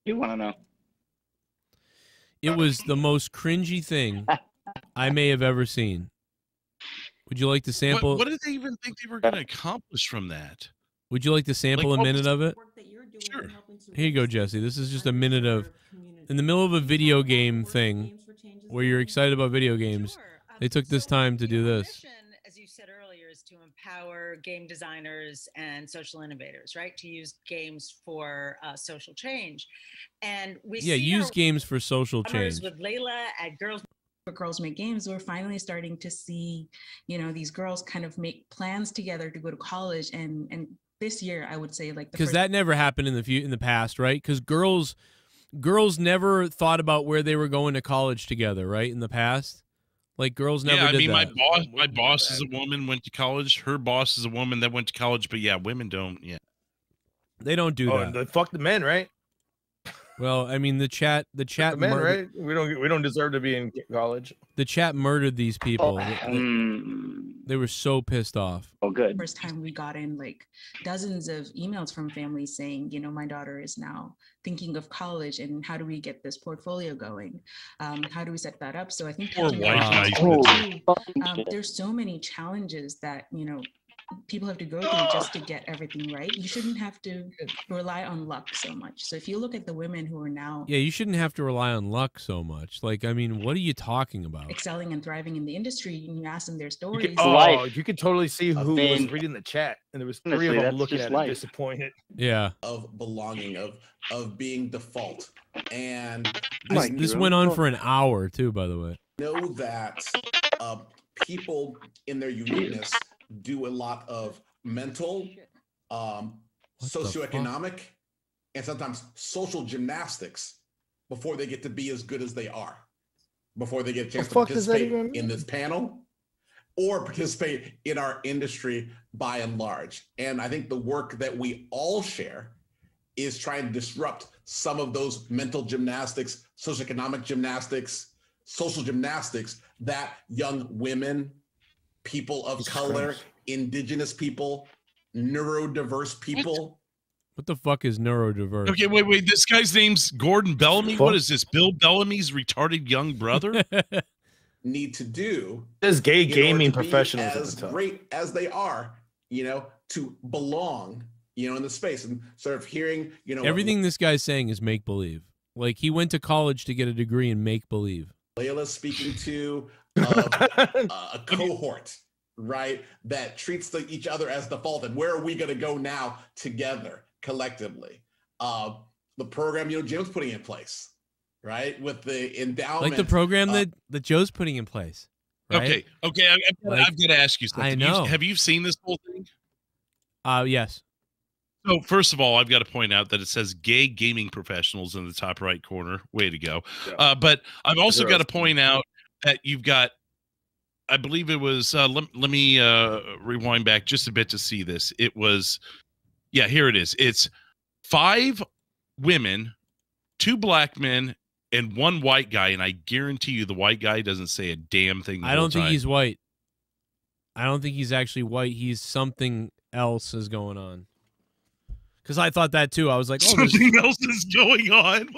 You want to know? It was the most cringy thing I may have ever seen. Would you like to sample? What did they even think they were going to accomplish from that? Would you like to sample a minute of it? Sure. Here you go, Jesse. This is just a minute of, in the middle of a video game thing, where you're excited about video games. They took this time to do this. As you said earlier, is to empower game designers and social innovators, right? To use games for social change, and we use games for social change. With Layla at Girls Make Games, we're finally starting to see, these girls kind of make plans together to go to college, and this year I would say because that never happened in the past, right? Because girls never thought about where they were going to college together, right? In the past. Like girls never did that. My boss is a woman, went to college. Her boss is a woman that went to college, but yeah, women don't. Yeah, they don't do that. They fuck the men, right? Well, I mean, the chat the men, right? We don't deserve to be in college. The chat murdered these people. They were so pissed off. Oh, good. First time we got in dozens of emails from families saying, my daughter is now thinking of college, and how do we get this portfolio going? How do we set that up? So I think there's so many challenges that people have to go through just to get everything right. You shouldn't have to rely on luck so much. So if you look at the women who are now you shouldn't have to rely on luck so much. What are you talking about? Excelling and thriving in the industry, and you ask them their stories. You could totally see who was reading the chat, and there was three of them looking at it disappointed. Yeah. Of belonging, of being default. And this went on for an hour too, by the way. Know that people in their uniqueness do a lot of mental, socioeconomic, and sometimes social gymnastics before they get to be as good as they are, before they get a chance to participate in this panel or participate in our industry by and large. And I think the work that we all share is trying to disrupt some of those mental gymnastics, socioeconomic gymnastics, social gymnastics that young women, people of color, indigenous people, neurodiverse people. What the fuck is neurodiverse? Okay, wait. This guy's name's Gordon Bellamy. What is this? Bill Bellamy's retarded young brother? Need to do. There's gay gaming professionals as great as they are, to belong, in the space, and sort of hearing, everything this guy's saying is make believe. Like he went to college to get a degree in make believe. Layla's speaking to a cohort, right, that treats each other as default, and where are we going to go now together collectively? The program Jim's putting in place, right, with the endowment, like the program that Joe's putting in place. Right? Okay. I've got to ask you something. I know. Have you seen this whole thing? Yes. So first of all, I've got to point out that it says gay gaming professionals in the top right corner. Way to go. Yeah. But I've also got to point out that you've got, I believe it was, let me rewind back just a bit to see this. It was, here it is. It's 5 women, 2 black men, and 1 white guy. And I guarantee you the white guy doesn't say a damn thing. I don't think he's white. I don't think he's actually white. He's something else is going on. Because I thought that too. I was like, something else is going on.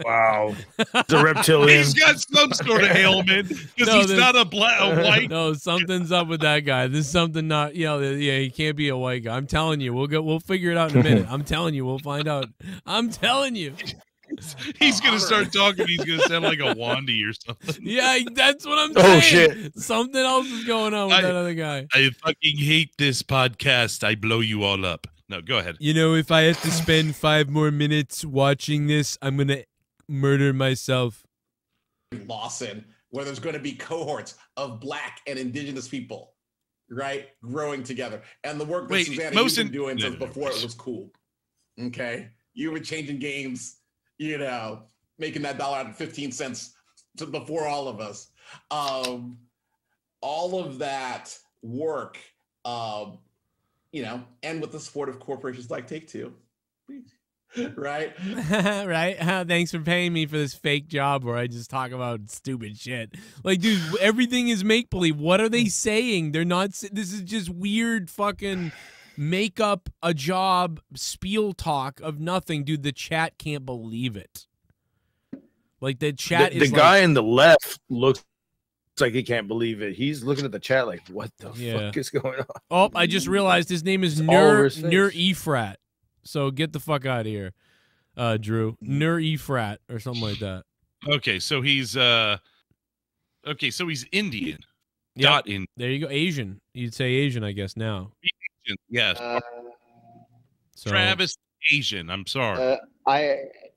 Wow. The reptilian. He's got some sort of ailment because he's not a white. No, something's up with that guy. There's something not, he can't be a white guy. I'm telling you. We'll figure it out in a minute. I'm telling you. We'll find out. I'm telling you. He's going to start talking. He's going to sound like a Wandy or something. Yeah, that's what I'm saying. Oh, shit. Something else is going on with that other guy. I fucking hate this podcast. I blow you all up. No, go ahead. If I have to spend 5 more minutes watching this, I'm going to murder myself. Lawson, where there's going to be cohorts of black and indigenous people, right, growing together. And the work that Susanna you've been doing since before it was cool. Okay? You were changing games, making that dollar out of 15 cents before all of us. All of that work, and with the support of corporations like Take-Two, right? Right? Thanks for paying me for this fake job where I just talk about stupid shit. Like, dude, everything is make-believe. What are they saying? They're not. This is just weird fucking make up a job spiel talk of nothing, dude. The chat can't believe it. Like the chat the guy in the left looks like he can't believe it. He's looking at the chat like, what the fuck is going on? Oh, I just realized his name is Nur Efrat. So get the fuck out of here, Drew. Nur Efrat or something like that. Okay, so he's Indian. Yeah, there you go. Asian. You'd say Asian, I guess now. Asian, yes. Travis Asian. I'm sorry.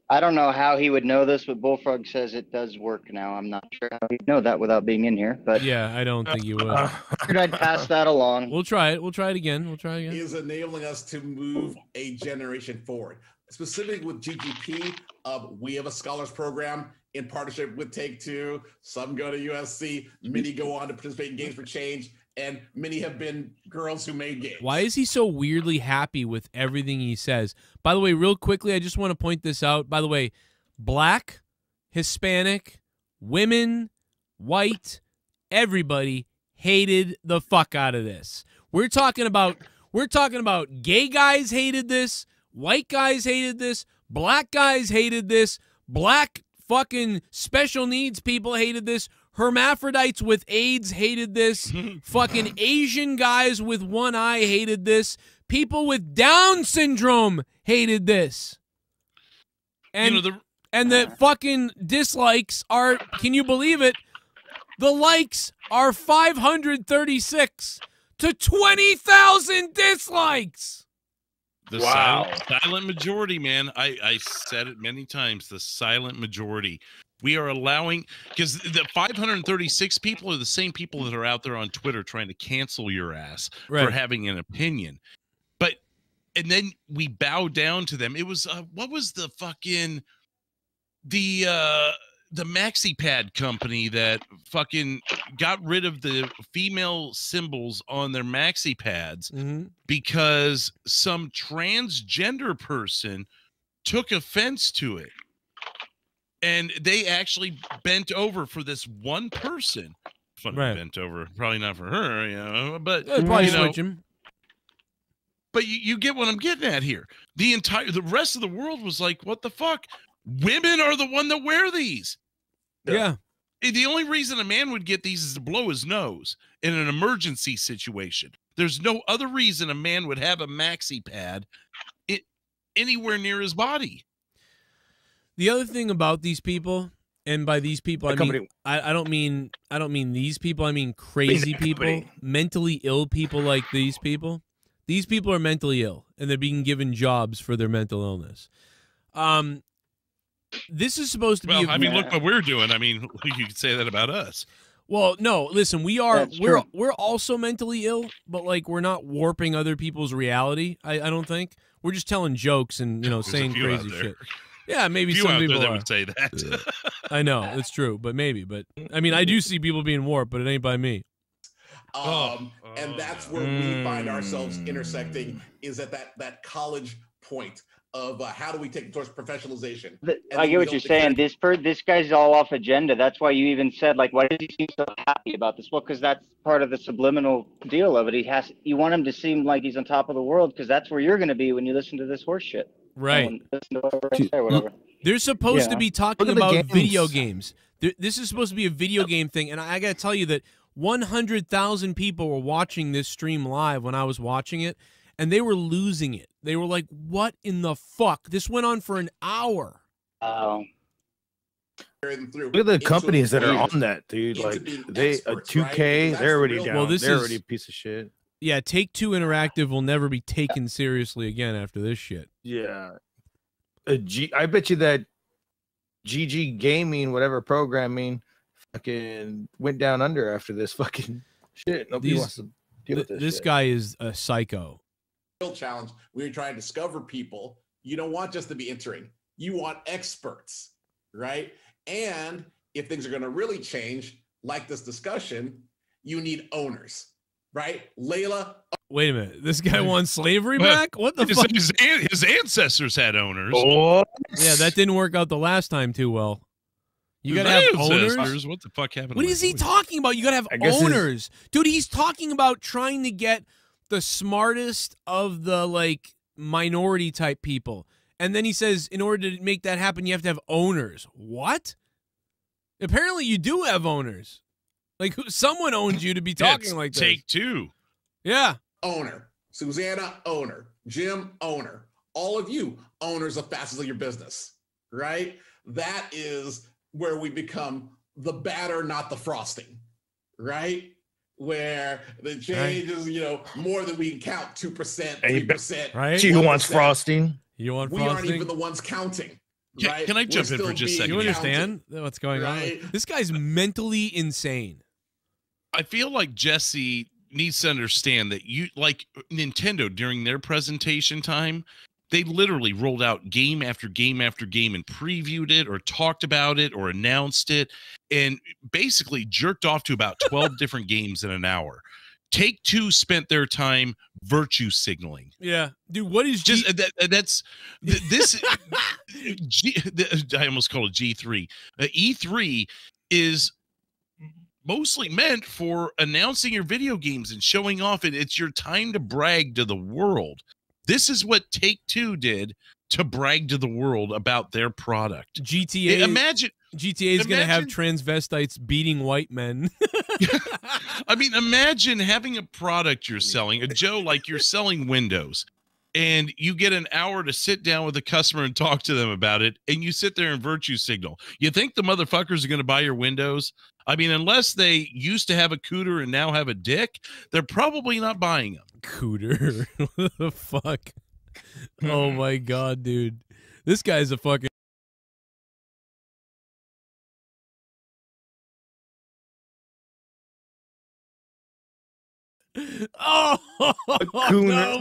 I don't know how he would know this, but Bullfrog says it does work now. I'm not sure how he'd know that without being in here. But yeah, I don't think you would. I'd pass that along. We'll try it. We'll try it again. He is enabling us to move a generation forward. Specifically with GGP, we have a scholars program in partnership with Take-Two. Some go to USC. Many go on to participate in Games for Change. And many have been girls who made games. Why is he so weirdly happy with everything he says? By the way, real quickly, I just want to point this out. By the way, black, Hispanic, women, white, everybody hated the fuck out of this. We're talking about gay guys hated this, white guys hated this, black guys hated this, black fucking special needs people hated this. Hermaphrodites with AIDS hated this. Fucking Asian guys with one eye hated this. People with Down syndrome hated this. And the fucking dislikes are, can you believe it? The likes are 536 to 20,000 dislikes. The silent majority, man. I said it many times. The silent majority. We are allowing, because the 536 people are the same people that are out there on Twitter trying to cancel your ass for having an opinion. And then we bow down to them. It was, what was the fucking, the MaxiPad company that fucking got rid of the female symbols on their MaxiPads because some transgender person took offense to it. And they actually bent over for this one person. Bent over, probably not for her, you know. But probably switch him. But you get what I'm getting at here. The rest of the world was like, "What the fuck? Women are the one that wear these." Yeah. The only reason a man would get these is to blow his nose in an emergency situation. There's no other reason a man would have a maxi pad anywhere near his body. The other thing about these people, and by these people, I don't mean these people. I mean crazy people, mentally ill people like these people. These people are mentally ill, and they're being given jobs for their mental illness. This is supposed to be. Well, look what we're doing. I mean, you could say that about us. Well, no, listen, we're also mentally ill, but like we're not warping other people's reality. I don't think we're just telling jokes and saying crazy shit. Yeah, maybe some people would say that. I know it's true, but maybe. But I mean, I do see people being warped, but it ain't by me. And that's where we find ourselves intersecting, is at that college point of how do we take it towards professionalization. I get what you're saying. This guy's all off agenda. That's why you even said, like, why does he seem so happy about this? Well, because that's part of the subliminal deal of it. You want him to seem like he's on top of the world, because that's where you're going to be when you listen to this horse shit. Right. Whatever. They're supposed to be talking about video games. This is supposed to be a video game thing, and I got to tell you that 100,000 people were watching this stream live when I was watching it, and they were losing it. They were like, what in the fuck? This went on for an hour. Look at the companies that are on that, dude. Like, they 2K, they're already down. Well, they're already a piece of shit. Yeah, Take-Two Interactive will never be taken seriously again after this shit. Yeah. I bet you that GG Gaming, whatever programming, fucking went down under after this fucking shit. Nobody wants to deal with this. This guy is a psycho. Challenge. When you're trying to discover people, you don't want just to be entering. You want experts, right? And if things are going to really change, like this discussion, you need owners, right? Layla. Wait a minute. This guy wants slavery back? What the fuck? His ancestors had owners. What? Yeah, that didn't work out the last time too well. You gotta have owners. What the fuck happened? What is he talking about? You gotta have owners, dude. He's talking about trying to get the smartest of the like minority type people. And then he says, in order to make that happen, you have to have owners. What? Apparently you do have owners. Like someone owns you to be talking like this. Take-Two. Yeah. Owner. Susanna, owner. Jim, owner. All of you, owners of facets of your business, right? That is where we become the batter, not the frosting, right? Where the change is, you know, more than we can count, 2%, 3%. Right? She wants frosting. You want we frosting? aren't even the ones counting. Yeah, right? can I jump in for just a second? You understand what's going right? on? This guy's mentally insane. I feel like Jesse needs to understand that you, like Nintendo during their presentation time, they literally rolled out game after game after game and previewed it or talked about it or announced it and basically jerked off to about 12 different games in an hour. Take-Two spent their time virtue signaling. Yeah, dude. What is just that's this? I almost call it G3. E3 is mostly meant for announcing your video games and showing off. And it's your time to brag to the world. This is what Take-Two did to brag to the world about their product. GTA. Imagine GTA is going to have transvestites beating white men. I mean, imagine having a product you're selling, a Joe, like you're selling windows, and you get an hour to sit down with a customer and talk to them about it, and you sit there and virtue signal. You think the motherfuckers are going to buy your windows? I mean, unless they used to have a cooter and now have a dick, they're probably not buying them. Cooter. What the fuck? Oh my god, dude. This guy's a fucking oh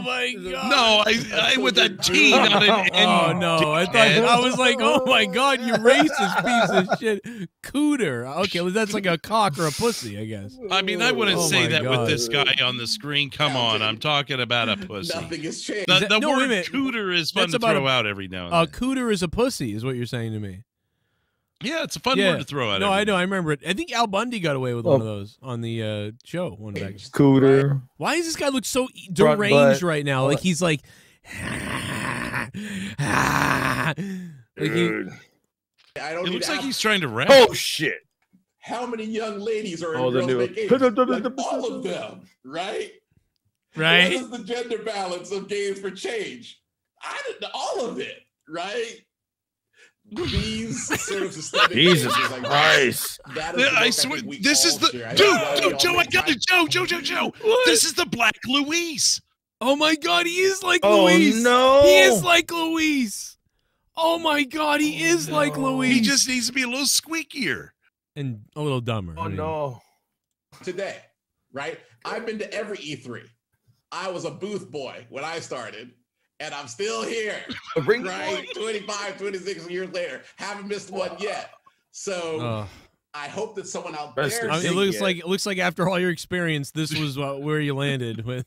my god! No, I with a T, not an N. Oh no! I was like, oh my god, you racist piece of shit, cooter. Okay, well that's like a cock or a pussy, I guess. I mean, I wouldn't say that god. with this guy on the screen. Come on, I'm talking about a pussy. Nothing has changed. The no, word cooter is fun to throw out every now and then. Cooter is a pussy, is what you're saying to me. Yeah, it's a fun word to throw out. No, I know. I remember it. I think Al Bundy got away with one of those on the show one back. Scooter. Why does this guy look so deranged right now? Like he's like, I don't. It looks like he's trying to rap. Oh shit! How many young ladies are in Oh, the Girls new- Make Games? Like, all of them, right? right? What is the gender balance of Games for Change? I didn't know all of it, right? These sort of systemic Jesus things, like Christ! that is I swear, this is the dude, Joe. I got it, Joe. This is the Black Louise. Oh my god, he is like Oh, Luis. no. He is like Luis. Oh my god, he is like Luis. He just needs to be a little squeakier and a little dumber. Oh no! Today, right? I've been to every E3. I was a booth boy when I started. And I'm still here, right? 25, 26 years later. Haven't missed one yet. So I hope that someone out there... It looks like after all your experience, this was where you landed with.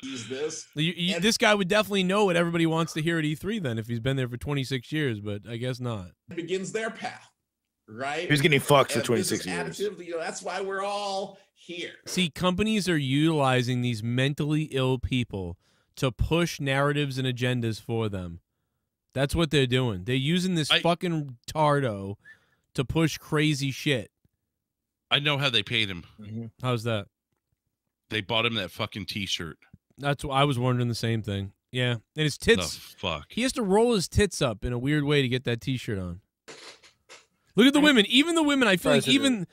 Use this. This guy would definitely know what everybody wants to hear at E3 then if he's been there for 26 years, but I guess not. It begins their path, right? He's getting fucked for 26 years. Additive, you know, that's why we're all here. See, companies are utilizing these mentally ill people to push narratives and agendas for them. That's what they're doing. They're using this fucking tardo to push crazy shit. I know how they paid him. How's that? They bought him that fucking T-shirt. That's what I was wondering the same thing. Yeah, and his tits. The fuck. He has to roll his tits up in a weird way to get that T-shirt on. Look at the women. Even the women. I feel like even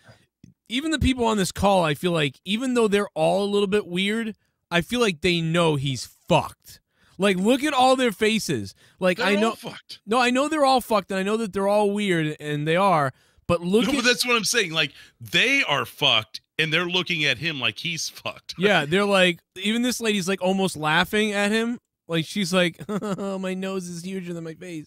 the people on this call. I feel like even though they're all a little bit weird, I feel like they know he's fucked. Like, look at all their faces. Like, They're I know. all fucked. No, I know they're all fucked, and I know that they're all weird, and they are. But look at. But that's what I'm saying. Like, they are fucked, and they're looking at him like he's fucked. Yeah, they're like. Even this lady's like almost laughing at him. Like she's like, oh, my nose is huger than my face.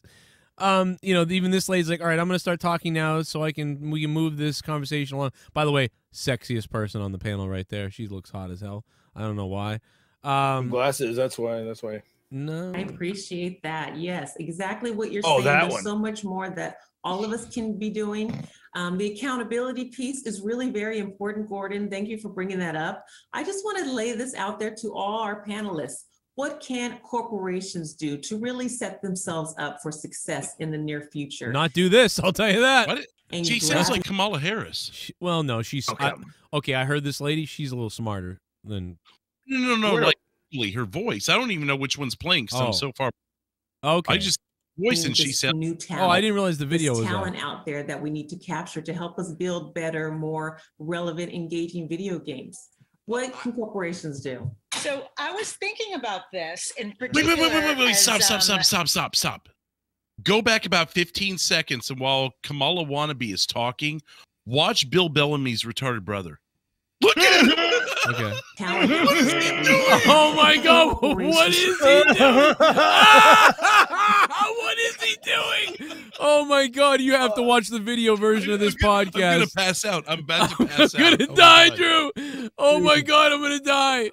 You know, even this lady's like, all right, I'm gonna start talking now, so we can move this conversation along. By the way, sexiest person on the panel right there. She looks hot as hell. I don't know why. Glasses. That's why. No. I appreciate that. Yes, exactly what you're Oh, saying. that There's one. so much more that all of us can be doing. The accountability piece is really very important, Gordon. Thank you for bringing that up. I just want to lay this out there to all our panelists. What can corporations do to really set themselves up for success in the near future? Not do this, I'll tell you that. What? She sounds like Kamala Harris. Well, no, she's okay. I heard this lady. She's a little smarter than. No. Like her voice. I don't even know which one's playing because I'm so far. Okay. I just voice and she said. New talent. Oh, I didn't realize the video was talent out there that we need to capture to help us build better, more relevant, engaging video games. What can corporations do? So I was thinking about this in particular. Wait. Stop. Go back about 15 seconds, and while Kamala Wannabe is talking, watch Bill Bellamy's retarded brother. Look at him! Okay. What is he doing? Oh my God! What is he doing? What is he doing? Oh my God! You have to watch the video version of this podcast. I'm gonna pass out. I'm about to pass out. I'm gonna die, Drew. Oh my God! I'm gonna die.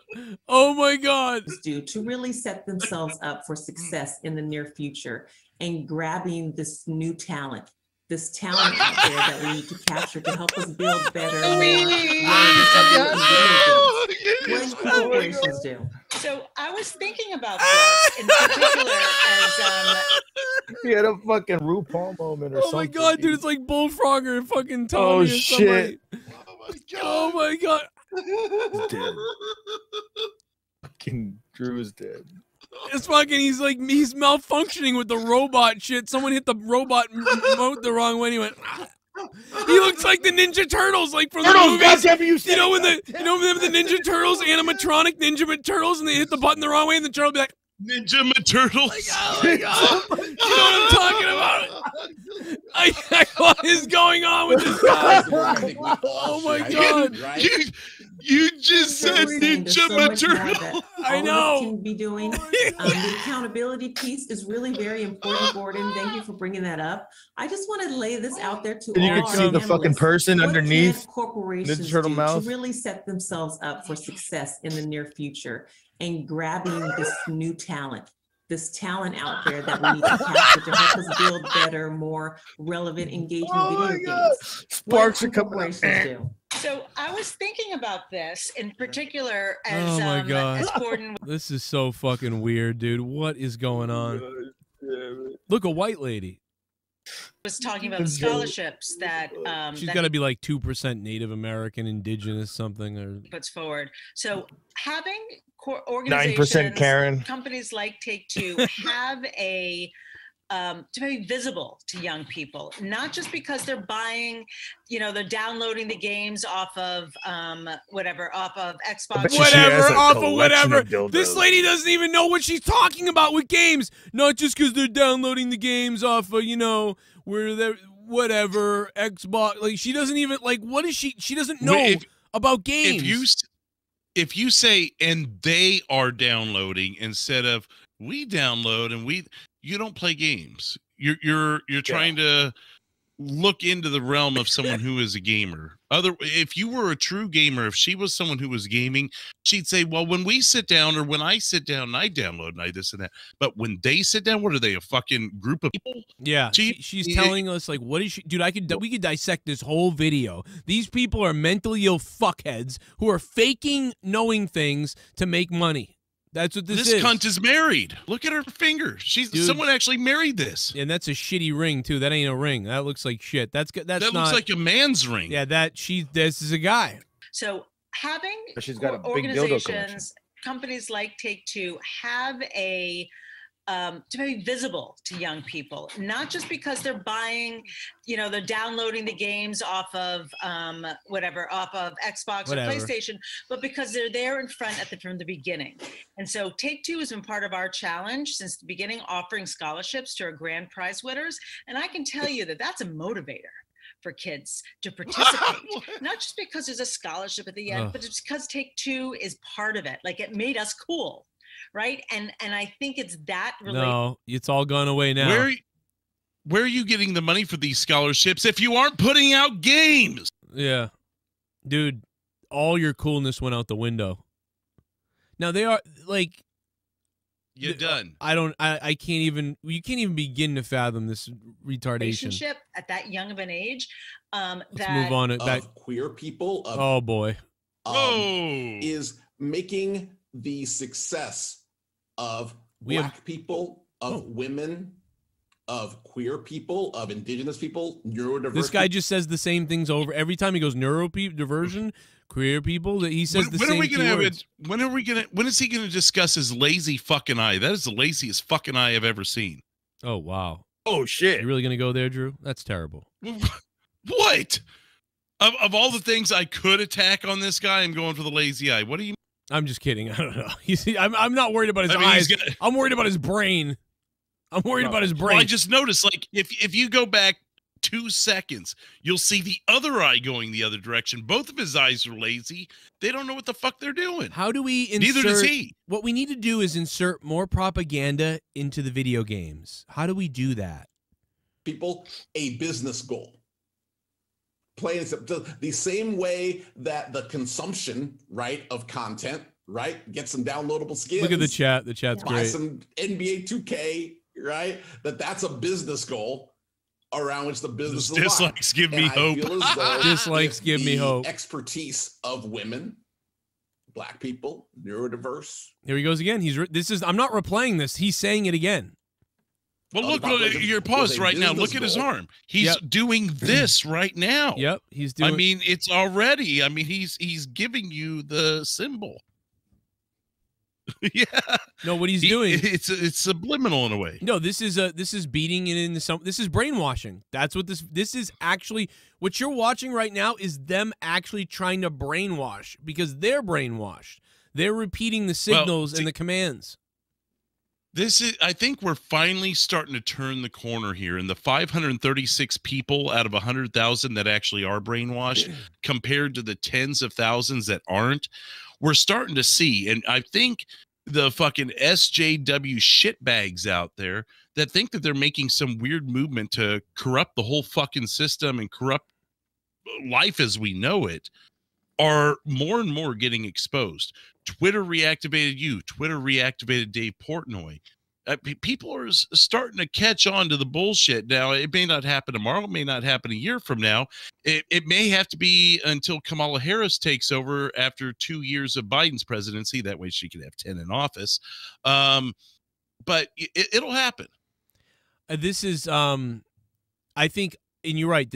Oh my God! Do to really set themselves up for success in the near future and grabbing this new talent. This talent out there that we need to capture to help us build better, what corporations do. So I was thinking about this in particular as he had a fucking RuPaul moment or something. Oh my God, dude, it's like Bullfrogger and fucking Tommy. Oh or shit! Oh my God! He's dead. Fucking Drew is dead. It's fucking, he's malfunctioning with the robot shit. Someone hit the robot remote the wrong way and he went, ah. He looks like the Ninja Turtles, like from the movies. You know when the Ninja Turtles, animatronic Ninja Turtles, and they hit the button the wrong way and the turtle be like, Ninja Turtles. Like, oh my God. You know what I'm talking about? What is going on with this guy? Oh my God. You just said Ninja Turtle. I know. Can be doing. The accountability piece is really very important, Gordon. Thank you for bringing that up. I just want to lay this out there to all. And you can see the fucking person underneath corporations the turtle mouth to really set themselves up for success in the near future and grabbing this new talent. This talent out there that we need to capture to help us build better, more relevant, engaging video games. Sparks are corporations do. So I was thinking about this in particular as oh my God. as Gordon. This is so fucking weird, dude. What is going on? Look, a white lady was talking about the scholarships that she's got to be like 2% Native American, indigenous, something, or puts forward. So having organizations, 9% Karen, companies like Take-Two have a to be visible to young people, not just because they're buying, they're downloading the games off of off of Xbox, whatever. This lady doesn't even know what she's talking about with games. Not just because they're downloading the games off of, where they're whatever Xbox. Like she doesn't even what is she? She doesn't know about games. If you say and they are downloading instead of we download and you don't play games. You're trying to look into the realm of someone who is a gamer. If you were a true gamer, if she was someone who was gaming, she'd say, well, when we sit down or when I sit down and I download and I this and that. But when they sit down, what are they, a fucking group of people? Yeah, she's telling us what is she, dude? We could dissect this whole video. These people are mentally ill fuckheads who are faking knowing things to make money. That's what this is. This cunt is married. Look at her finger. Someone actually married this. And that's a shitty ring too. That ain't a ring. That looks like shit. That looks like a man's ring. Yeah, this is a guy. So having she's got a big dildo collection. Companies like Take-Two have a to be visible to young people, not just because they're buying, they're downloading the games off of off of Xbox or PlayStation, but because they're there in front from the beginning. And so Take-Two has been part of our challenge since the beginning, offering scholarships to our grand prize winners. And I can tell you that that's a motivator for kids to participate, not just because there's a scholarship at the end, but it's because Take-Two is part of it. Like it made us cool. Right. And I think it's that related. No, it's all gone away now. Where are you getting the money for these scholarships if you aren't putting out games? Yeah. Dude, all your coolness went out the window. Now they are You're done. I can't even. You can't even begin to fathom this retardation. Relationship at that young of an age. Let's that move on. Of queer people. Oh boy. Is making the success of Black people, of women, of queer people, of indigenous people, neurodiverse. This guy just says the same things over every time he goes diversion, queer people. That he says the same words. When is he gonna discuss his lazy fucking eye? That is the laziest fucking eye I've ever seen. Oh wow. Oh shit. You really gonna go there, Drew? That's terrible. What? Of all the things I could attack on this guy, I'm going for the lazy eye. What do you? I'm just kidding. I don't know. You see, I'm not worried about his eyes. I'm worried about his brain. I'm worried about his brain. Well, I just noticed, like, if you go back 2 seconds, you'll see the other eye going the other direction. Both of his eyes are lazy. They don't know what the fuck they're doing. How do we insert? Neither does he. What we need to do is insert more propaganda into the video games. How do we do that? People, a business goal. Plain the same way that the consumption, right, of content, right, get some downloadable skins. Look at the chat. The chat's buy great. Some NBA 2K, right? That's a business goal around which the business is dislikes give me hope. Dislikes give me hope. Expertise of women, Black people, neurodiverse. Here he goes again. I'm not replaying this. He's saying it again. Well, look, you're paused right now. Look at his arm. He's doing this right now. Yep, he's doing. I mean, it's already. I mean, he's giving you the symbol. Yeah. No, what he's doing. It's subliminal in a way. No, this is beating it into some. This is brainwashing. That's what this is actually. What you're watching right now is them actually trying to brainwash because they're brainwashed. They're repeating the signals and the commands. I think we're finally starting to turn the corner here. And the 536 people out of 100,000 that actually are brainwashed compared to the tens of thousands that aren't, we're starting to see. And I think the fucking SJW shitbags out there that think that they're making some weird movement to corrupt the whole fucking system and corrupt life as we know it are more and more getting exposed. Twitter reactivated you. Twitter reactivated Dave Portnoy. People are starting to catch on to the bullshit. Now, it may not happen tomorrow. It may not happen a year from now. It may have to be until Kamala Harris takes over after 2 years of Biden's presidency. That way she can have 10 in office. But it'll happen. This is, I think, and you're right.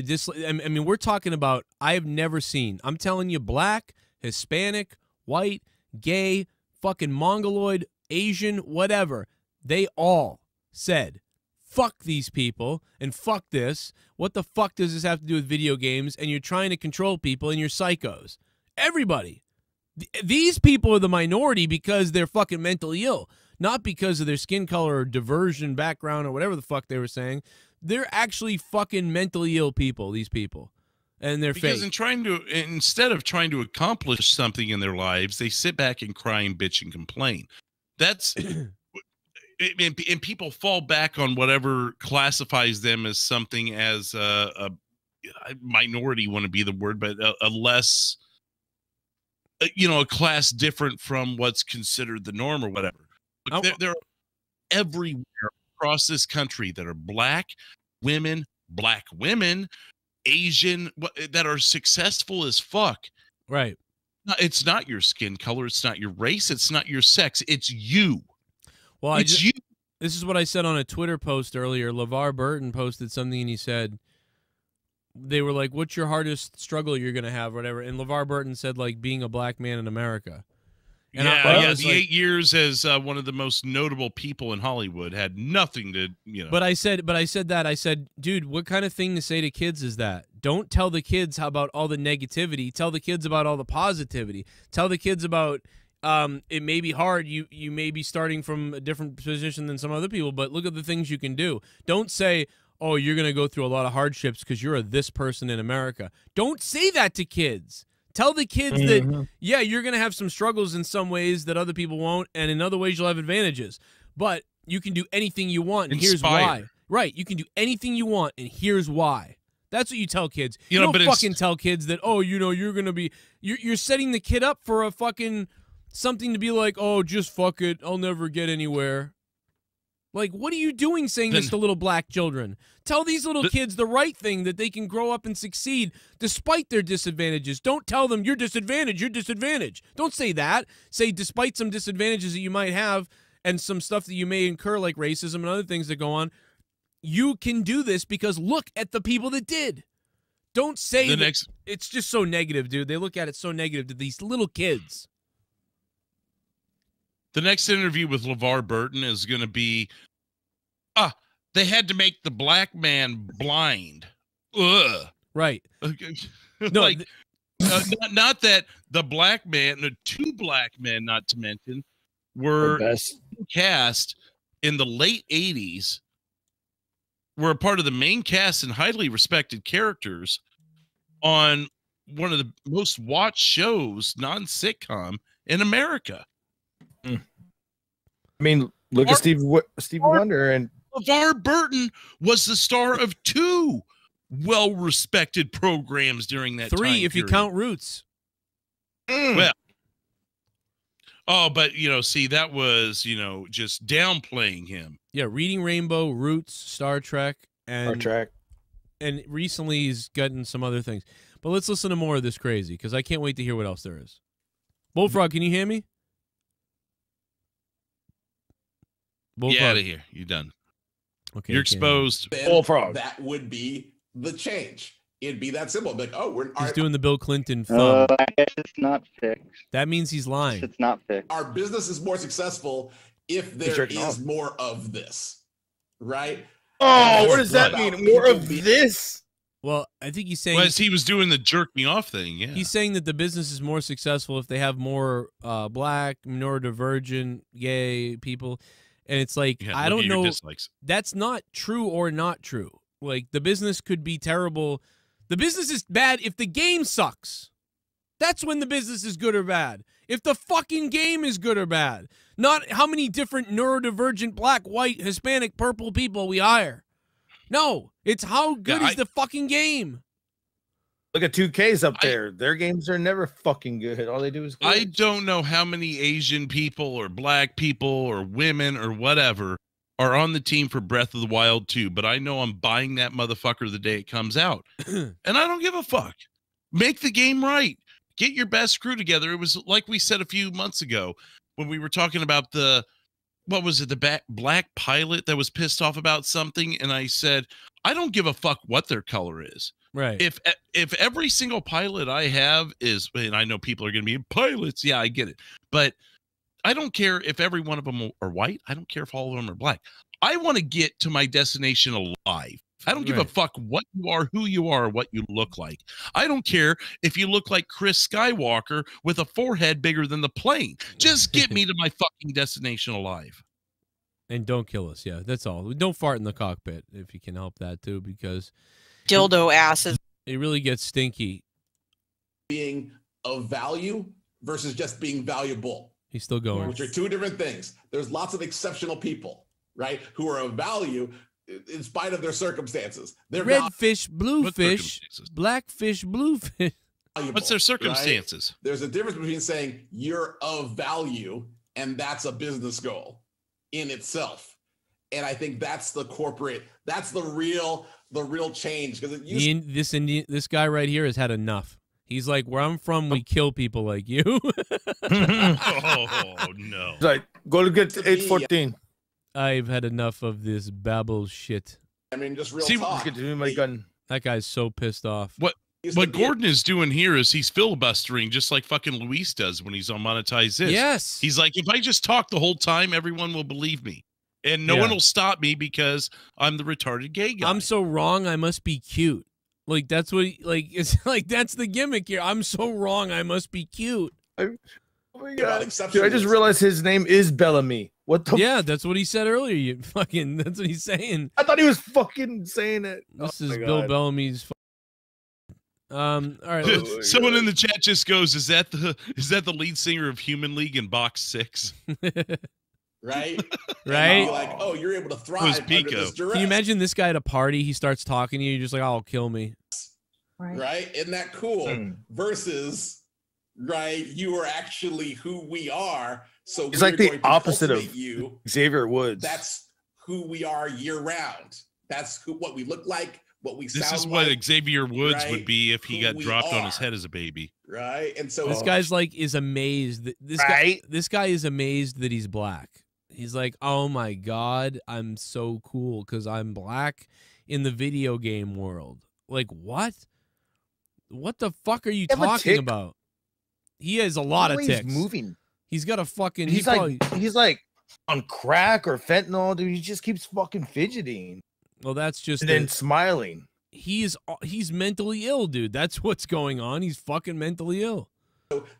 I mean, we're talking about, I have never seen, I'm telling you, Black, Hispanic, white, gay, fucking Mongoloid, Asian, whatever. They all said, fuck these people and fuck this. What the fuck does this have to do with video games? And you're trying to control people and you're psychos. Everybody. These people are the minority because they're fucking mentally ill, not because of their skin color or diversion background or whatever the fuck they were saying. They're actually fucking mentally ill people, these people. And they're because fake. Instead of trying to accomplish something in their lives, they sit back and cry and bitch and complain. That's and people fall back on whatever classifies them as something as a minority, want to be the word, but a less, a class different from what's considered the norm or whatever. There are everywhere across this country that are black women, Asian, that are successful as fuck. Right. It's not your skin color. It's not your race. It's not your sex. It's you. Well, this is what I said on a Twitter post earlier. LeVar Burton posted something and he said, they were like, what's your hardest struggle you're going to have, or whatever. And LeVar Burton said, like, being a black man in America. And the 8 years as one of the most notable people in Hollywood had nothing to, But I said, dude, what kind of thing to say to kids is that? Don't tell the kids about all the negativity. Tell the kids about all the positivity. Tell the kids about it may be hard. You may be starting from a different position than some other people, but look at the things you can do. Don't say, oh, you're going to go through a lot of hardships because you're this person in America. Don't say that to kids. Tell the kids that, yeah, you're going to have some struggles in some ways that other people won't, and in other ways you'll have advantages. But you can do anything you want, and here's why. Right, you can do anything you want, and here's why. That's what you tell kids. You don't fucking tell kids that, oh, you're going to be – you're setting the kid up for a fucking something to be like, oh, just fuck it, I'll never get anywhere. Like, what are you doing saying this to little black children? Tell these little kids the right thing, that they can grow up and succeed despite their disadvantages. Don't tell them you're disadvantaged, you're disadvantaged. Don't say that. Say despite some disadvantages that you might have and some stuff that you may incur, like racism and other things that go on, you can do this because look at the people that did. Don't say it's just so negative, dude. They look at it so negative to these little kids. The next interview with LeVar Burton is going to be, they had to make the black man blind. Ugh. Right. No, like, not that the black man, the two black men, not to mention, were cast in the late 80s, were a part of the main cast and highly respected characters on one of the most watched shows, non-sitcom, in America. I mean, look at Stevie Wonder, and LeVar Burton was the star of 2 well-respected programs during that 3 time if period. you count Roots. Well, but see, that was just downplaying him. Yeah, Reading Rainbow, Roots, Star Trek, and recently he's gotten some other things. But let's listen to more of this crazy, because I can't wait to hear what else there is. Bullfrog, can you hear me? Get out of here. You're done. Okay, you're exposed. Bullfrog. That would be the change. It'd be that simple. Like, he's doing the Bill Clinton thumb. I guess it's not fixed. That means he's lying. It's not fixed. Our business is more successful if there is more of this, right? Oh, what does that mean? More of this? Well, I think he's saying... Well, he was doing the jerking off thing, yeah. He's saying that the business is more successful if they have more black, neurodivergent, gay people. And it's like, I don't know. That's not true or not true. Like, the business could be terrible. The business is bad if the game sucks. That's when the business is good or bad. If the fucking game is good or bad. Not how many different neurodivergent, black, white, Hispanic, purple people we hire. No, it's how good is the fucking game. Look at 2K's up there. Their games are never fucking good. All they do is glitch. I don't know how many Asian people or black people or women or whatever are on the team for Breath of the Wild 2, but I know I'm buying that motherfucker the day it comes out. And I don't give a fuck. Make the game right. Get your best crew together. It was like we said a few months ago when we were talking about the black pilot that was pissed off about something, and I said, I don't give a fuck what their color is. Right. If every single pilot I have is, and I know people are going to be pilots, yeah, I get it, but I don't care if every one of them are white. I don't care if all of them are black. I want to get to my destination alive. I don't give a fuck what you are, who you are, or what you look like. I don't care if you look like Chris Skywalker with a forehead bigger than the plane. Just get me to my fucking destination alive. And don't kill us. Yeah, that's all. Don't fart in the cockpit if you can help that too, because dildo asses. It really gets stinky. Being of value versus just being valuable. He's still going. Which are two different things. There's lots of exceptional people, right, who are of value in spite of their circumstances. They're red fish, blue fish, black fish, blue fish. What's their circumstances? Right? There's a difference between saying you're of value and that's a business goal in itself. And I think that's the corporate, that's the real change. Because this guy right here has had enough. He's like, where I'm from, we kill people like you. Oh, no. It's like, go to get 814. I've had enough of this babble shit. I mean, just real talk. That guy's so pissed off. What Gordon is doing here is he's filibustering just like fucking Luis does when he's on Monetize This. Yes. He's like, if I just talk the whole time, everyone will believe me. And no one will stop me because I'm the retarded gay guy. I'm so wrong, I must be cute. Like, that's what, it's like, that's the gimmick here. I'm so wrong, I must be cute. Oh my God. Dude, I just realized his name is Bellamy. What the? Yeah, that's what he said earlier. You fucking, that's what he's saying. I thought he was fucking saying it. This is Bill Bellamy's. All right. Someone in the chat just goes, "Is that the lead singer of Human League in Box 6?" Right? Right? Like, oh, you're able to thrive under this duress. Can you imagine this guy at a party? He starts talking to you. You're just like, "Oh, kill me." Right? Isn't that cool? Versus right? You are actually who we are. So it's like the opposite of you. Xavier Woods. That's who we are year round. That's what we look like, what we sound like. This is what Xavier Woods right? would be if he Who got we dropped on are. his head as a baby. Right. And so this guy's like is amazed. This guy is amazed that he's black. He's like, oh my God, I'm so cool because I'm black in the video game world. Like, what? What the fuck are you talking about? He has a lot of ticks. Moving. He's got a fucking. He's like on crack or fentanyl, dude. He just keeps fucking fidgeting. Well, that's just. And then smiling. He's mentally ill, dude. That's what's going on. He's fucking mentally ill.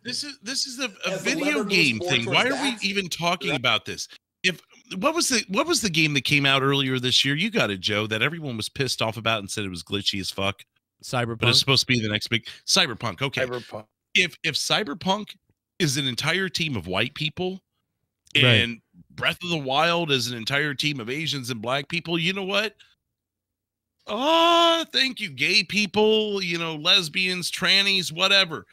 This is a video game thing. Why are we even talking about this? What was the game that came out earlier this year? You got it, Joe, that everyone was pissed off about and said it was glitchy as fuck. Cyberpunk. But it's supposed to be the next big Cyberpunk. Okay. Cyberpunk. If Cyberpunk is an entire team of white people and Breath of the Wild is an entire team of Asians and black people, you know what? Oh, thank you, gay people, lesbians, trannies, whatever.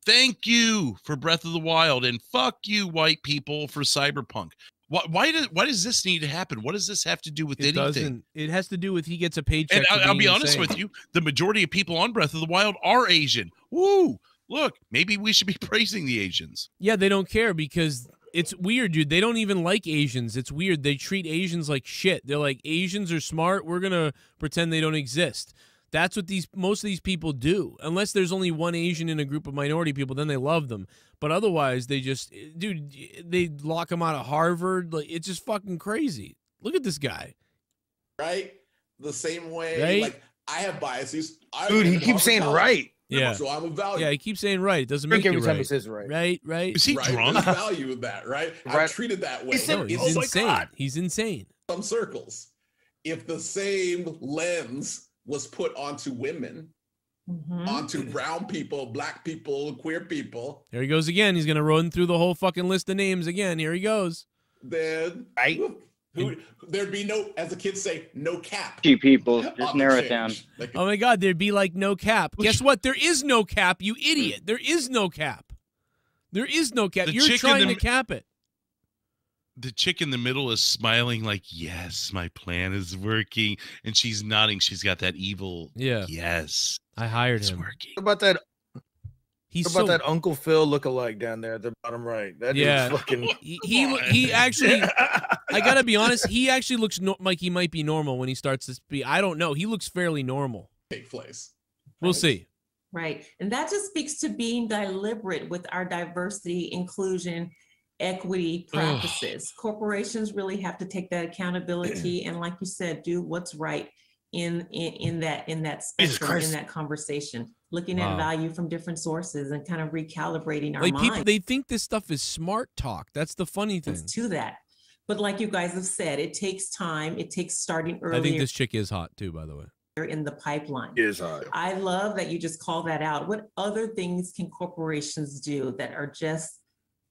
Thank you for Breath of the Wild, and fuck you, white people, for Cyberpunk. Why does this need to happen? What does this have to do with anything? Doesn't. It has to do with he gets a paycheck. And I'll be honest with you, the majority of people on Breath of the Wild are Asian. Woo! Look, maybe we should be praising the Asians. Yeah, they don't care because it's weird, dude. They don't even like Asians. It's weird. They treat Asians like shit. They're like, Asians are smart. We're going to pretend they don't exist. That's what most of these people do. Unless there's only one Asian in a group of minority people, then they love them. But otherwise, they just, dude, they lock them out of Harvard. Like, it's just fucking crazy. Look at this guy. Right? The same way, right? like, I have biases. Dude, he keeps saying right. Yeah. So I'm a value. Yeah, he keeps saying right. It doesn't make you every time right. he says right. Right. Is he drunk? There's value in that, right? I'm treated that way. No, he's insane. He's insane. Some circles. If the same lens was put onto women, onto brown people, black people, queer people. Here he goes again. He's going to run through the whole fucking list of names again. Here he goes. Then there'd be no, as the kids say, no cap. People, just narrow it down. Oh my God, there'd be like no cap. Guess what? There is no cap, you idiot. There is no cap. There is no cap. You're trying to cap it. The chick in the middle is smiling like, yes, my plan is working. And she's nodding. She's got that evil, yes. I hired him. Working. What about that? He's what about that Uncle Phil lookalike down there at the bottom right? That dude's fucking. He actually, I gotta be honest. He actually looks like he might be normal when he starts to speak. I don't know. He looks fairly normal. Take place. We'll see. Right, and that just speaks to being deliberate with our diversity, inclusion, equity practices. Corporations really have to take that accountability and, like you said, do what's right in that spectrum, in that conversation, looking at value from different sources and kind of recalibrating our like mind. people, they think this stuff is smart talk. That's the funny thing. To that, but like you guys have said, it takes time. It takes starting earlier. I think this chick is hot too, by the way. In the pipeline. It is hot. I love that you just call that out. What other things can corporations do that are just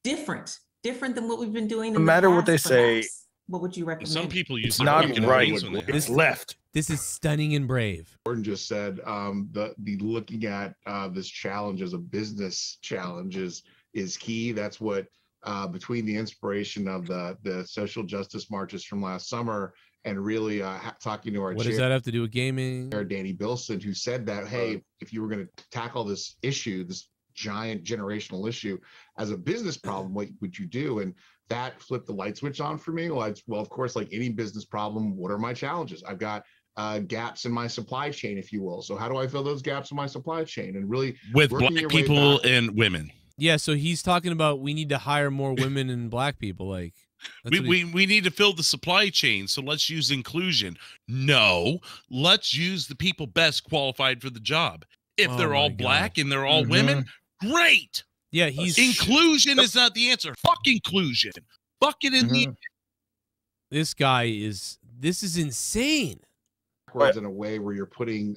different than what we've been doing? No matter what they say, what would you recommend? Some people use not right. It's left. This is stunning and brave. Gordon just said the looking at this challenge as a business challenge is key. That's what between the inspiration of the social justice marches from last summer and really talking to our what does that have to do with gaming? Danny Bilson, who said that, hey, if you were going to tackle this issue, this giant generational issue as a business problem, what would you do? And that flipped the light switch on for me. Well, of course, like any business problem, what are my challenges? I've got gaps in my supply chain, if you will. So how do I fill those gaps in my supply chain? And really with black people and women. Yeah, so he's talking about we need to hire more women and black people. Like we need to fill the supply chain, so let's use inclusion. No, let's use the people best qualified for the job. If they're all black and they're all women, great. Yeah, inclusion is not the answer. Fuck inclusion. Fuck it in the. This guy is. This is insane. In a way where you're putting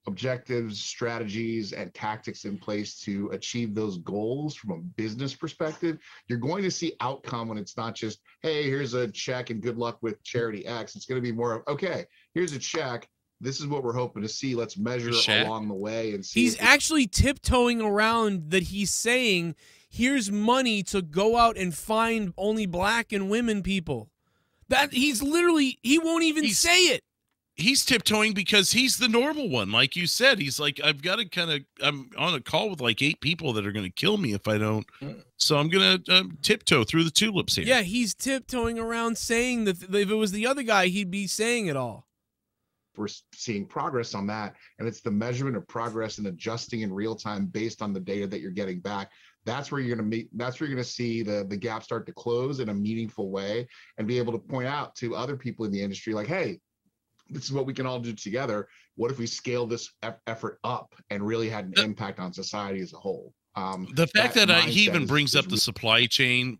objectives, strategies, and tactics in place to achieve those goals from a business perspective, you're going to see outcome when it's not just, hey, here's a check and good luck with charity X. It's going to be more of, okay, here's a check. this is what we're hoping to see. Let's measure along the way and see. He's actually tiptoeing around that. He's saying, here's money to go out and find only black and women people. That he's literally, he won't even say it. He's tiptoeing because he's the normal one. Like you said, he's like, I've got to I'm on a call with like 8 people that are going to kill me if I don't. So I'm going to tiptoe through the tulips here. Yeah, he's tiptoeing around saying that if it was the other guy, he'd be saying it all. We're seeing progress on that. And it's the measurement of progress and adjusting in real time based on the data that you're getting back. That's where you're going to that's where you're going to see the gap start to close in a meaningful way and be able to point out to other people in the industry like, hey, this is what we can all do together. What if we scale this effort up and really had an impact on society as a whole? The fact that he even brings up the supply chain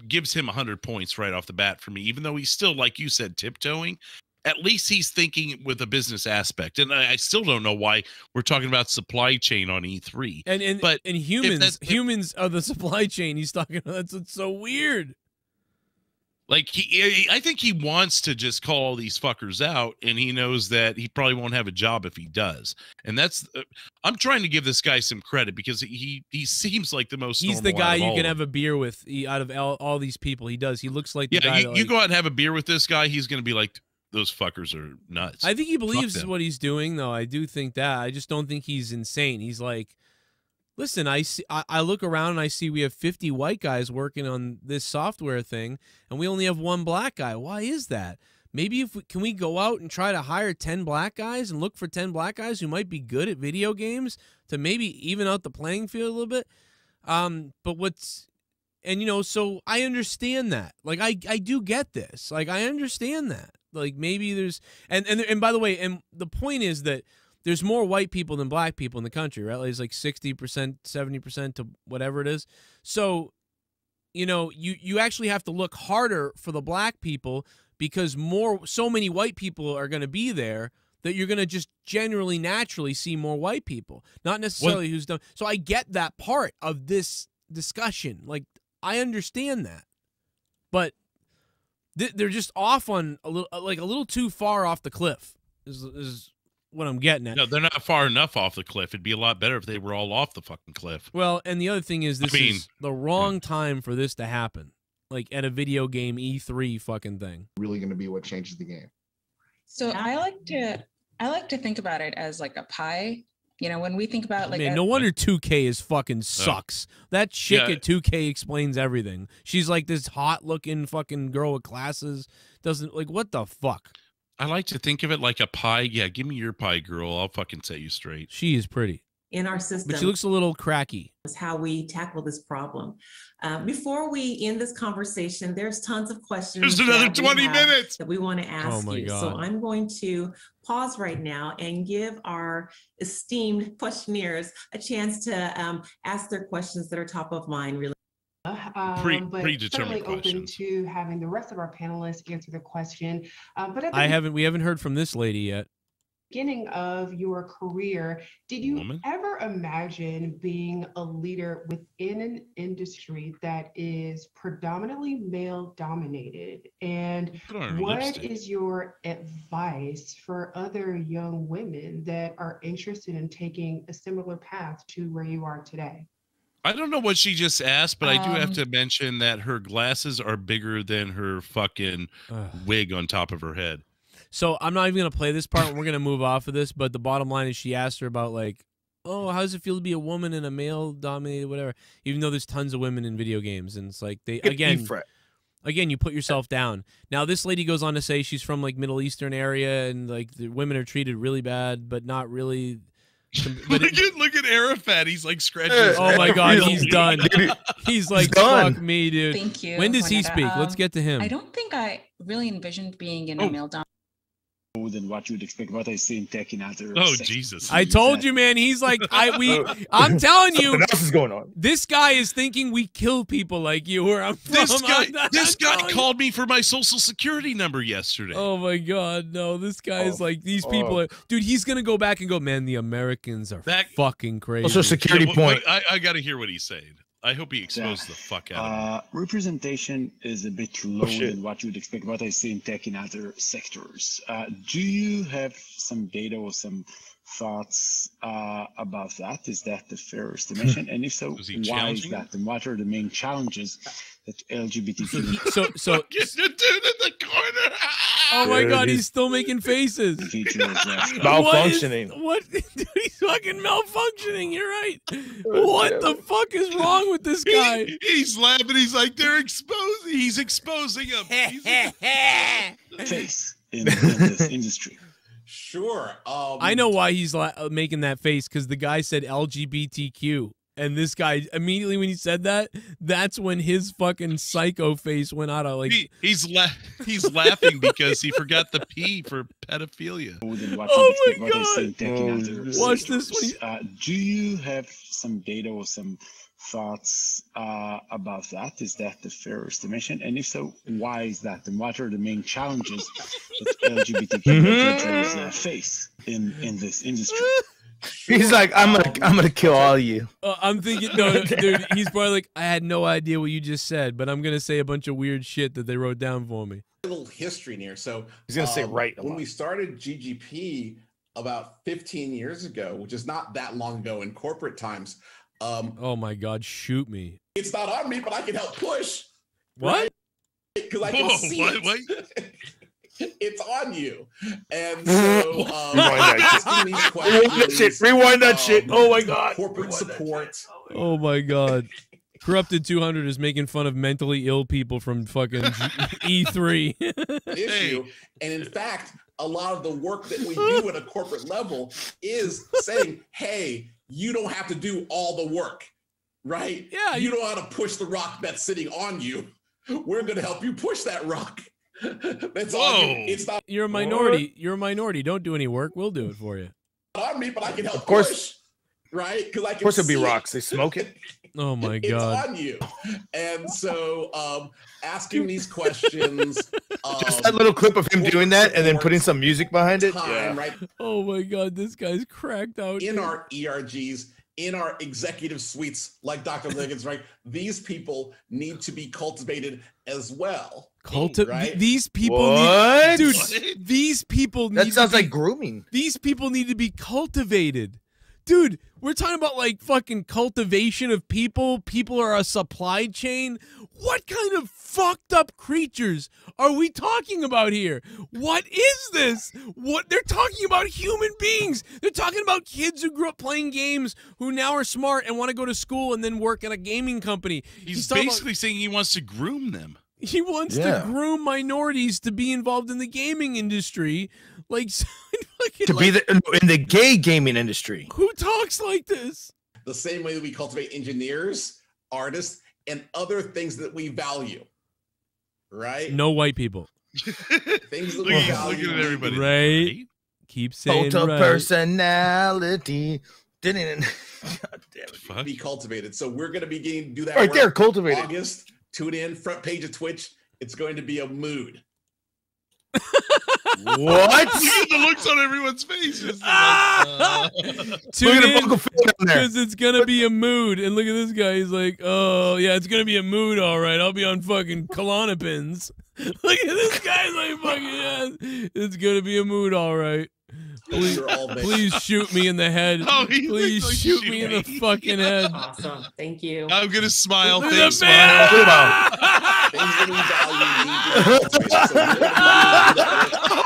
gives him 100 points right off the bat for me, even though he's still, like you said, tiptoeing. At least he's thinking with a business aspect. And I still don't know why we're talking about supply chain on E3. And humans are the supply chain he's talking about. That's what's so weird. Like I think he wants to just call all these fuckers out, and he knows that he probably won't have a job if he does. And that's I'm trying to give this guy some credit because he seems like the most. He's the guy you can have a beer with out of all these people. He does. He looks like the guy. You go out and have a beer with this guy, he's going to be like, those fuckers are nuts. I think he believes what he's doing, though. I do think that. I just don't think he's insane. He's like, listen, I look around and I see we have 50 white guys working on this software thing, and we only have 1 black guy. Why is that? Maybe can we go out and try to hire 10 black guys and look for 10 black guys who might be good at video games to maybe even out the playing field a little bit? So I understand that. Like, I do get this. Like, I understand that. Like, maybe there's and by the way, and the point is that there's more white people than black people in the country, right? Like, it's like 60%, 70% to whatever it is. So, you actually have to look harder for the black people because so many white people are going to be there that you're going to just generally naturally see more white people, not necessarily who's done. So I get that part of this discussion. Like, I understand that, but they're just off on a little too far off the cliff is what I'm getting at. No, they're not far enough off the cliff. It'd be a lot better if they were all off the fucking cliff. Well, and the other thing is this is the wrong time for this to happen. Like at a video game E3 fucking thing. Really going to be what changes the game. So I like to think about it as like a pie. When we think about Man, no wonder 2K is fucking sucks. That chick at 2K explains everything. She's like this hot looking fucking girl with glasses. Doesn't like what the fuck? I like to think of it like a pie. Yeah, give me your pie, girl. I'll fucking set you straight. She is pretty. In our system. But she looks a little cracky. Is how we tackle this problem. Before we end this conversation, there's tons of questions. There's another 20 minutes that we want to ask you. God. So I'm going to pause right now and give our esteemed questionnaires a chance to ask their questions that are top of mind. Really. But certainly open to having the rest of our panelists answer the question. But we haven't heard from this lady yet. Beginning of your career, did you ever imagine being a leader within an industry that is predominantly male dominated? And what is your advice for other young women that are interested in taking a similar path to where you are today? I don't know what she just asked, but I do have to mention that her glasses are bigger than her fucking wig on top of her head. So I'm not even going to play this part. We're going to move off of this. But the bottom line is she asked her about like, oh, how does it feel to be a woman in a male-dominated whatever, even though there's tons of women in video games. And it's like, again, you put yourself down. Now, this lady goes on to say she's from like Middle Eastern area and like the women are treated really bad, but not really. But look at Arafat. He's like scratching. Oh my God, he's done. He's like, fuck me, dude. Thank you. When does he speak? Let's get to him. I don't think I really envisioned being in a male-dominated. Than what you would expect. What I see in tech in other. Oh Jesus! I told you, man. He's like, I'm telling you, what else is going on? This guy is thinking we kill people like you. Where I'm from. This guy called me for my social security number yesterday. Oh my God, no! This guy is like these people. Are, dude, he's gonna go back and go, man. The Americans are fucking crazy. Also, security point. I got to hear what he's saying. I hope he exposed the fuck out of him. Representation is a bit low than what you would expect, what I see in tech in other sectors. Do you have some data or some thoughts about that? Is that the fair estimation? And if so, why is that? And what are the main challenges that LGBTQ? So Dude in the corner. Oh my God, he's still making faces. Malfunctioning. What? Dude, he's fucking malfunctioning. You're right. What the fuck is wrong with this guy? He's laughing. He's like, they're exposing. He's exposing him. Face in this industry. Sure. I know why he's making that face, because the guy said LGBTQ. And this guy, immediately when he said that, that's when his fucking psycho face went out of like... He's laughing because he forgot the P for pedophilia. Oh my God. Watch this. Do you have some data or some thoughts about that? Is that the fair estimation? And if so, why is that? And what are the main challenges that LGBTQ face in this industry? He's like, I'm gonna kill all of you. I'm thinking, no, dude. He's probably like, I had no idea what you just said, but I'm gonna say a bunch of weird shit that they wrote down for me. A little history in here. So he's gonna say right. When we started GGP about 15 years ago, which is not that long ago in corporate times. Oh my God, shoot me. It's not on me, but I can help push. What? Because I can see it. It's on you. And so asking these questions, rewind that shit. Oh my God. Corporate support. Oh my God. Corrupted 200 is making fun of mentally ill people from fucking E3. Issue. And in fact, a lot of the work that we do at a corporate level is saying, hey, you don't have to do all the work, right? Yeah. You know how to push the rock that's sitting on you. We're going to help you push that rock. That's all. It's not. You're a minority. You're a minority. Don't do any work. We'll do it for you. On me, but I can help. Of course, push, right? Because I can. Of course, it'll be rocks. They smoke it. Oh my God. It's on you. And so, asking these questions. Just that little clip of him doing that, and then putting some music behind it. Yeah. Right. Oh my God, this guy's cracked out. In our ERGs, in our executive suites, like Dr. Liggins, right? These people need to be cultivated as well. Right? These people what? Dude, these people need that sounds like grooming. These people need to be cultivated. Dude, we're talking about like fucking cultivation of people. People are a supply chain. What kind of fucked up creatures are we talking about here? What is this? What they're talking about human beings. They're talking about kids who grew up playing games who now are smart and want to go to school and then work at a gaming company. He's basically saying he wants to groom them. He wants to groom minorities to be involved in the gaming industry, like to be in the gay gaming industry. Who talks like this? The same way that we cultivate engineers, artists, and other things that we value. Right? No white people. Things that we value. Look at everybody. Right? Keep saying Total right. personality. God damn it. Be cultivated. So we're going to begin to do that right there. Cultivated. August. Tune in, front page of Twitch. It's going to be a mood. What? Look at the looks on everyone's faces. Tune in because it's gonna be a mood. And look at this guy. He's like, oh yeah, it's gonna be a mood. All right, I'll be on fucking Klonopins. Look at this guy. Like fucking yeah, it's gonna be a mood. All right. Please shoot me in the head. Oh, please shoot me in the fucking head. Awesome. Thank you. I'm gonna smile. Look Thanks, at smile. Things that we value. Oh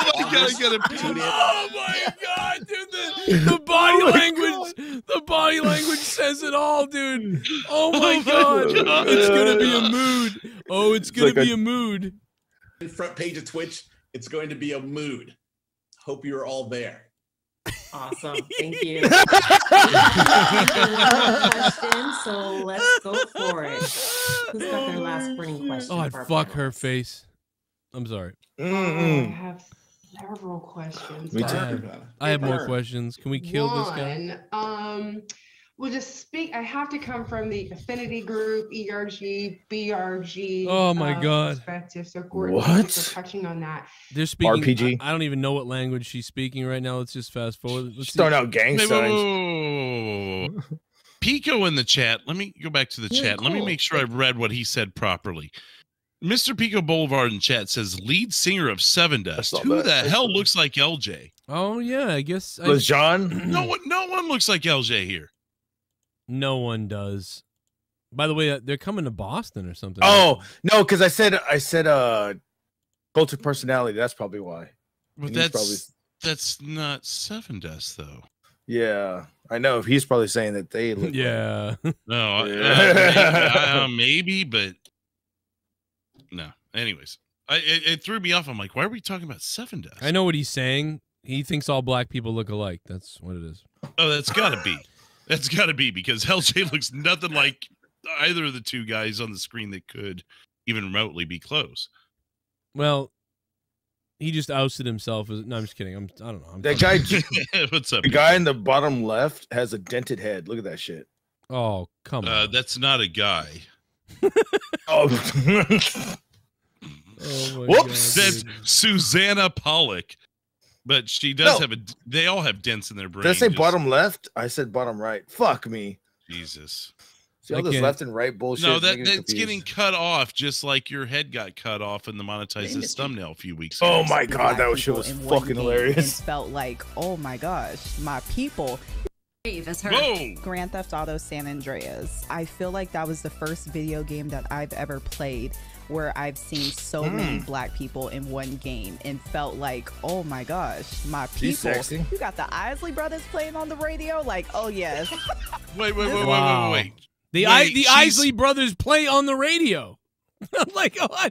my God! I gotta tune in. Oh my God, dude! The body language, the body language says it all, dude. Oh my God, it's gonna be a mood. Oh, it's gonna be a mood. Front page of Twitch. It's going to be a mood. Hope you're all there. Awesome. Thank you. Question, so let's go for it. Who's got their last burning question? Oh, I'd fuck her face. I'm sorry. I have several questions. Me too. I have more questions. Can we kill this guy? We'll just speak. I have to come from the affinity group, ERG, BRG. Oh my God. Perspective. So Gordon, thanks for touching on that. They're speaking RPG. I don't even know what language she's speaking right now. Let's just fast forward. Let's starting out gang signs. Pico in the chat. Let me go back to the chat. Let me make sure I read what he said properly. Mr. Pico Boulevard in chat says lead singer of Seven Dust. Who the hell looks like LJ? Oh yeah, I guess. Was John? No one looks like LJ here. No one does. By the way, they're coming to Boston or something. Oh no, because I said cult of personality. That's probably why. But that's not Seven Dust though. Yeah, I know. He's probably saying that they look. Yeah. No, maybe, but no. Anyways, it threw me off. I'm like, why are we talking about Seven Dust? I know what he's saying. He thinks all black people look alike. That's what it is. Oh, that's got to be. That's got to be because LJ looks nothing like either of the two guys on the screen that could even remotely be close. Well, he just ousted himself. No, I'm just kidding. I don't know. That guy. What's up? The guy in the bottom left has a dented head. Look at that shit. Oh, come on. That's not a guy. Oh. Whoops. That's Susanna Pollock. But she does have they all have dents in their brain. Did I say bottom left? I said bottom right. Fuck me. Jesus. See all this left and right bullshit. No, that's getting cut off just like your head got cut off in the Monetize This thumbnel a few weeks ago. Oh my god, that shit was fucking hilarious. It felt like, oh my gosh, my people. That's her. Whoa. Grand Theft Auto San Andreas. I feel like that was the first video game that I've ever played where I've seen so many black people in one game and felt like, oh my gosh, my She's people. sexy. You got the Isley Brothers playing on the radio? Like, oh yes. Wait. The Isley Brothers play on the radio. I'm like, oh,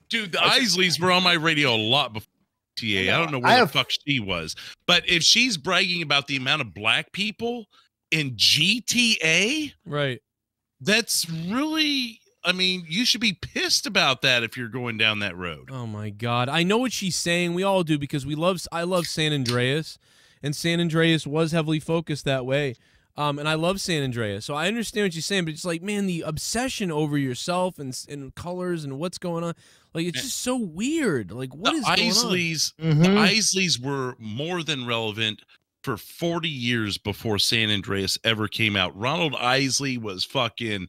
dude, the Isleys were on my radio a lot before TA. I don't know where the fuck she was. But if she's bragging about the amount of black people in GTA, right, that's really... I mean, you should be pissed about that if you're going down that road. Oh my god. I know what she's saying. We all do because I love San Andreas, and San Andreas was heavily focused that way. And I love San Andreas. So I understand what you're saying, but it's like, man, the obsession over yourself and colors and what's going on. Like, it's just so weird. Like, what is going on? The Isleys were more than relevant for 40 years before San Andreas ever came out. Ronald Isley was fucking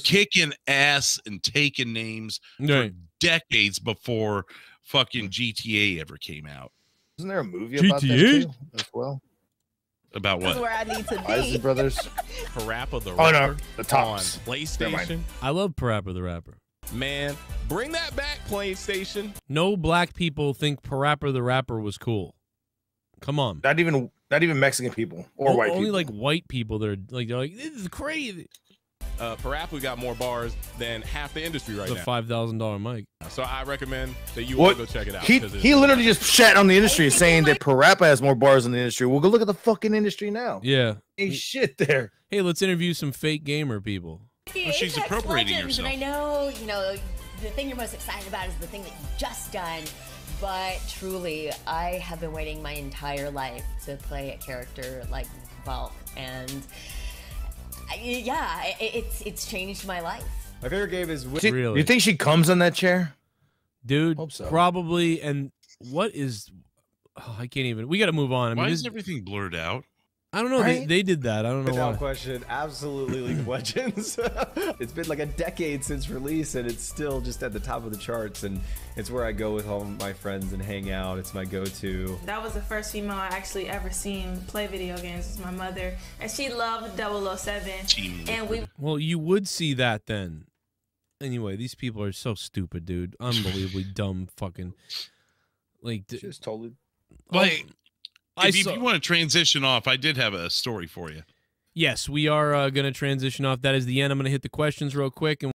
kicking ass and taking names for decades before fucking GTA ever came out. Isn't there a movie about that too, as well? About what? That's where I need to be. Isley Brothers. Parappa the Rapper. Oh no, the Tops. On PlayStation. I love Parappa the Rapper. Man, bring that back, PlayStation. No black people think Parappa the Rapper was cool. Come on. Not even Mexican people or white people. Only like white people that are like, they're like, this is crazy. Parappa got more bars than half the industry right the now. $5,000 mic. So I recommend that you all go check it out. He literally just shat on the industry saying that Parappa has more bars in the industry. Well, go look at the fucking industry now. Yeah. Ain't shit there. Hey, let's interview some fake gamer people. Well, she's appropriating herself. And I know, the thing you're most excited about is the thing that you've just done. But truly, I have been waiting my entire life to play a character like Valk, and it's changed my life. My favorite game is really. You think she comes on that chair, dude? Hope so. Probably. And what is? Oh, I can't even. We got to move on. I mean, why is everything blurred out? I don't know. Right? They did that. I don't know why. Question. Absolutely League of Legends. It's been like a decade since release, and it's still just at the top of the charts. And it's where I go with all my friends and hang out. It's my go-to. That was the first female I actually ever seen play video games. It's my mother, and she loved 007. And Well, you would see that then. Anyway, these people are so stupid, dude. Unbelievably dumb, fucking. Like, just totally. Like. If you want to transition off, I did have a story for you. Yes, we are going to transition off. That is the end. I'm going to hit the questions real quick. And